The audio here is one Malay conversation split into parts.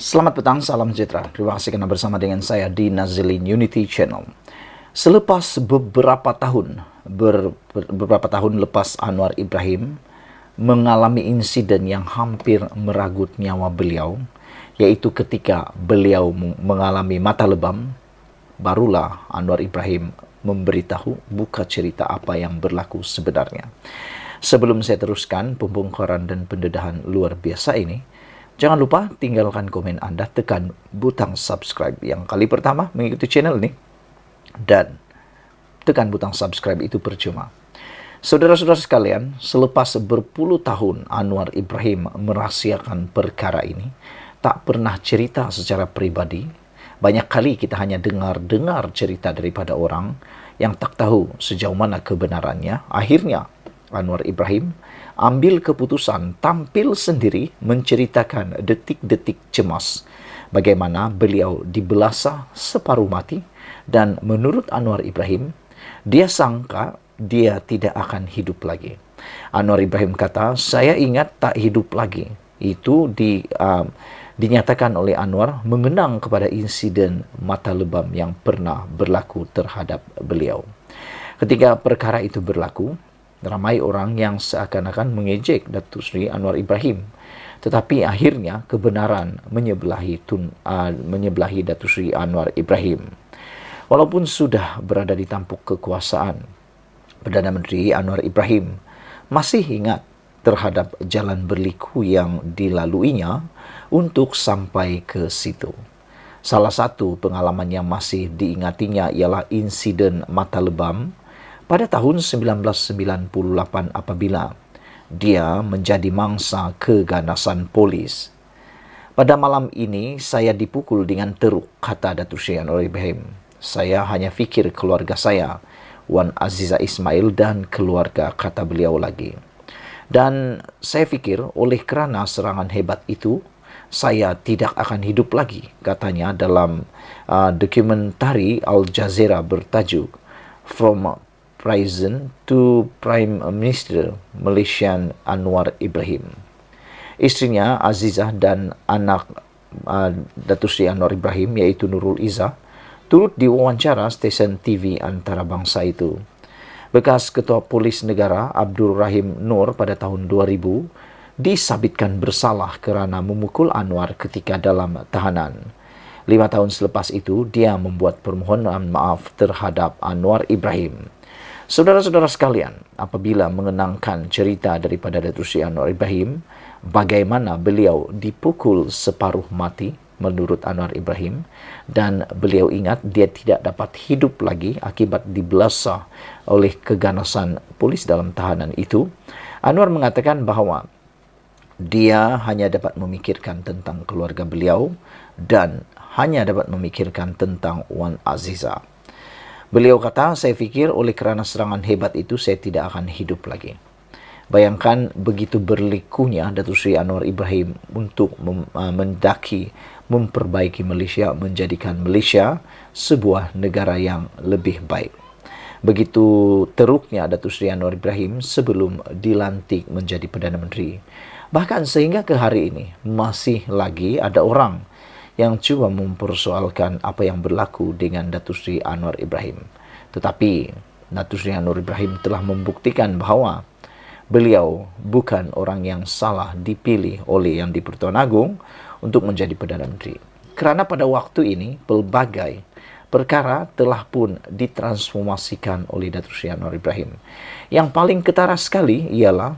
Selamat petang, salam sejahtera. Terima kasih karena bersama dengan saya di Nazilin Unity Channel. Selepas beberapa tahun lepas Anwar Ibrahim mengalami insiden yang hampir merenggut nyawa beliau, yaitu ketika beliau mengalami mata lebam, barulah Anwar Ibrahim memberitahu buka cerita apa yang berlaku sebenarnya. Sebelum saya teruskan pembongkaran dan pendedahan luar biasa ini, jangan lupa tinggalkan komen Anda, tekan butang subscribe yang kali pertama mengikuti channel ini, dan tekan butang subscribe itu percuma. Saudara-saudara sekalian, selepas berpuluh tahun Anwar Ibrahim merahasiakan perkara ini, tak pernah cerita secara pribadi. Banyak kali kita hanya dengar cerita daripada orang yang tak tahu sejauh mana kebenarannya. Akhirnya Anwar Ibrahim ambil keputusan tampil sendiri menceritakan detik-detik cemas bagaimana beliau dibelasa separuh mati, dan menurut Anwar Ibrahim, dia sangka dia tidak akan hidup lagi. Anwar Ibrahim kata, saya ingat tak hidup lagi. Itu dinyatakan oleh Anwar mengenang kepada insiden mata lebam yang pernah berlaku terhadap beliau. Ketika perkara itu berlaku, ramai orang yang seakan-akan mengejek Datuk Seri Anwar Ibrahim. Tetapi akhirnya kebenaran menyebelahi Datuk Seri Anwar Ibrahim. Walaupun sudah berada di tampuk kekuasaan, Perdana Menteri Anwar Ibrahim masih ingat terhadap jalan berliku yang dilaluinya untuk sampai ke situ. Salah satu pengalaman yang masih diingatinya ialah insiden mata lebam pada tahun 1998 apabila dia menjadi mangsa keganasan polis. Pada malam ini saya dipukul dengan teruk, kata Datuk Seri Anwar Ibrahim. Saya hanya fikir keluarga saya, Wan Aziza Ismail dan keluarga, kata beliau lagi. Dan saya fikir oleh kerana serangan hebat itu, saya tidak akan hidup lagi, katanya dalam dokumentari Al Jazeera bertajuk From Prison to Prime Minister Malaysian Anwar Ibrahim. Istrinya Azizah dan anak Datuk Seri Anwar Ibrahim, iaitu Nurul Izzah, turut diwawancara stesen TV antarabangsa itu. Bekas Ketua Polis Negara Abdul Rahim Noor pada tahun 2000 disabitkan bersalah kerana memukul Anwar ketika dalam tahanan. 5 tahun selepas itu, dia membuat permohonan maaf terhadap Anwar Ibrahim. Saudara-saudara sekalian, apabila mengenangkan cerita daripada Datuk Seri Anwar Ibrahim, bagaimana beliau dipukul separuh mati menurut Anwar Ibrahim, dan beliau ingat dia tidak dapat hidup lagi akibat dibelasa oleh keganasan polis dalam tahanan itu, Anwar mengatakan bahawa dia hanya dapat memikirkan tentang keluarga beliau dan hanya dapat memikirkan tentang Wan Aziza. Beliau kata, saya fikir oleh kerana serangan hebat itu saya tidak akan hidup lagi. Bayangkan begitu berlikunya Datuk Seri Anwar Ibrahim untuk mendaki memperbaiki Malaysia, menjadikan Malaysia sebuah negara yang lebih baik. Begitu teruknya Datuk Seri Anwar Ibrahim sebelum dilantik menjadi Perdana Menteri. Bahkan sehingga ke hari ini masih lagi ada orang yang cuba mempersoalkan apa yang berlaku dengan Datuk Seri Anwar Ibrahim. Tetapi Datuk Seri Anwar Ibrahim telah membuktikan bahawa beliau bukan orang yang salah dipilih oleh Yang di-Pertuan Agong untuk menjadi Perdana Menteri. Kerana pada waktu ini pelbagai perkara telah pun ditransformasikan oleh Datuk Seri Anwar Ibrahim. Yang paling ketara sekali ialah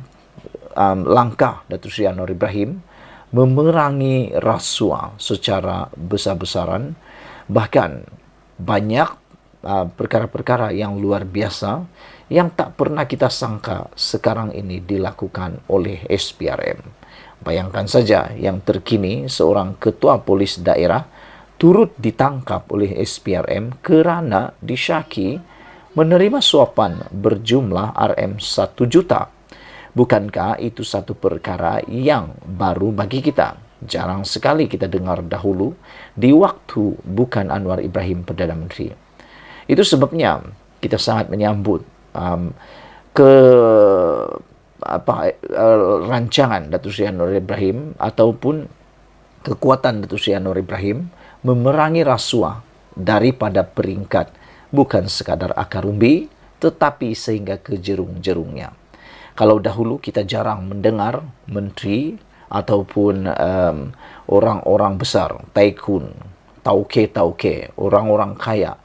langkah Datuk Seri Anwar Ibrahim memerangi rasuah secara besar-besaran. Bahkan banyak perkara-perkara yang luar biasa yang tak pernah kita sangka sekarang ini dilakukan oleh SPRM. Bayangkan saja yang terkini seorang ketua polis daerah turut ditangkap oleh SPRM kerana disyaki menerima suapan berjumlah RM1 juta. Bukankah itu satu perkara yang baru bagi kita? Jarang sekali kita dengar dahulu di waktu bukan Anwar Ibrahim Perdana Menteri. Itu sebabnya kita sangat menyambut rancangan Datuk Seri Anwar Ibrahim ataupun kekuatan Datuk Seri Anwar Ibrahim memerangi rasuah daripada peringkat bukan sekadar akar umbi, tetapi sehingga ke jerung-jerungnya. Kalau dahulu kita jarang mendengar menteri ataupun orang-orang besar, tycoon, tauke-tauke, orang-orang kaya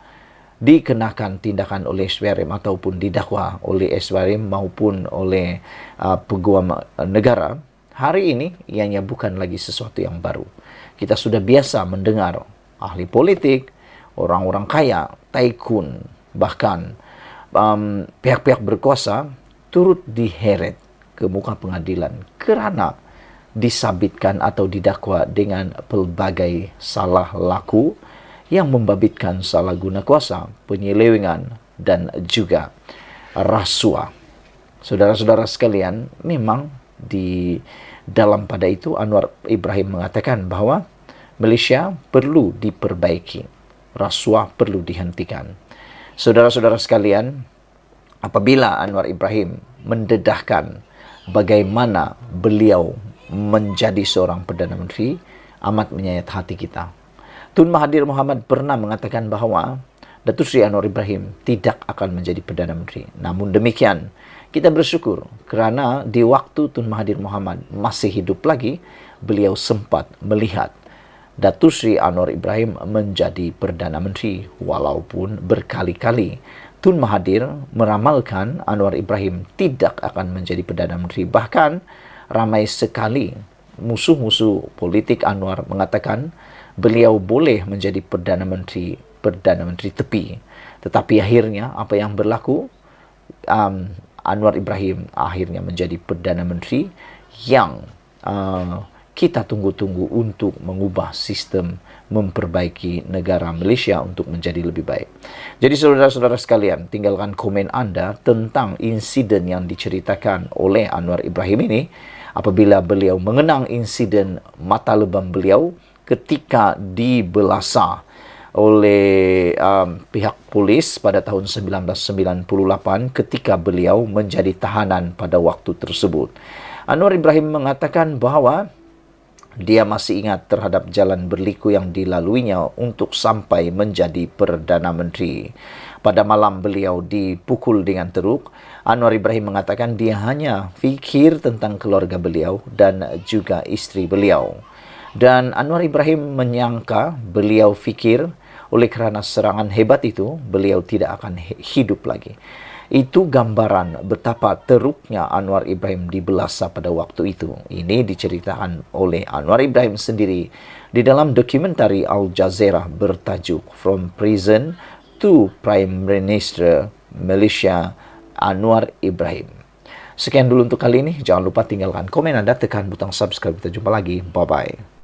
dikenakan tindakan oleh SPRM ataupun didakwa oleh SPRM maupun oleh peguam negara. Hari ini ianya bukan lagi sesuatu yang baru. Kita sudah biasa mendengar ahli politik, orang-orang kaya, tycoon, bahkan pihak-pihak berkuasa turut diheret ke muka pengadilan kerana disabitkan atau didakwa dengan pelbagai salah laku yang membabitkan salah guna kuasa, penyelewengan, dan juga rasuah. Saudara-saudara sekalian, memang di dalam pada itu Anwar Ibrahim mengatakan bahwa Malaysia perlu diperbaiki, rasuah perlu dihentikan. Saudara-saudara sekalian, apabila Anwar Ibrahim mendedahkan bagaimana beliau menjadi seorang Perdana Menteri, amat menyayat hati kita. Tun Mahathir Mohamad pernah mengatakan bahawa Datuk Seri Anwar Ibrahim tidak akan menjadi Perdana Menteri. Namun demikian, kita bersyukur kerana di waktu Tun Mahathir Mohamad masih hidup lagi, beliau sempat melihat Datuk Seri Anwar Ibrahim menjadi Perdana Menteri, walaupun berkali-kali Tun Mahathir meramalkan Anwar Ibrahim tidak akan menjadi Perdana Menteri. Bahkan ramai sekali musuh-musuh politik Anwar mengatakan beliau boleh menjadi Perdana Menteri tepi. Tetapi akhirnya apa yang berlaku? Anwar Ibrahim akhirnya menjadi Perdana Menteri yang kita tunggu-tunggu untuk mengubah sistem, memperbaiki negara Malaysia untuk menjadi lebih baik. Jadi saudara-saudara sekalian, tinggalkan komen anda tentang insiden yang diceritakan oleh Anwar Ibrahim ini apabila beliau mengenang insiden mata lebam beliau ketika dibelasah oleh pihak polis pada tahun 1998 ketika beliau menjadi tahanan pada waktu tersebut. Anwar Ibrahim mengatakan bahawa dia masih ingat terhadap jalan berliku yang dilaluinya untuk sampai menjadi Perdana Menteri. Pada malam beliau dipukul dengan teruk, Anwar Ibrahim mengatakan dia hanya fikir tentang keluarga beliau dan juga isteri beliau. Dan Anwar Ibrahim menyangka, beliau fikir oleh kerana serangan hebat itu, beliau tidak akan hidup lagi. Itu gambaran betapa teruknya Anwar Ibrahim dibelasa pada waktu itu. Ini diceritakan oleh Anwar Ibrahim sendiri di dalam dokumentari Al Jazeera bertajuk From Prison to Prime Minister Malaysia, Anwar Ibrahim. Sekian dulu untuk kali ini. Jangan lupa tinggalkan komen anda, tekan butang subscribe. Kita jumpa lagi. Bye-bye.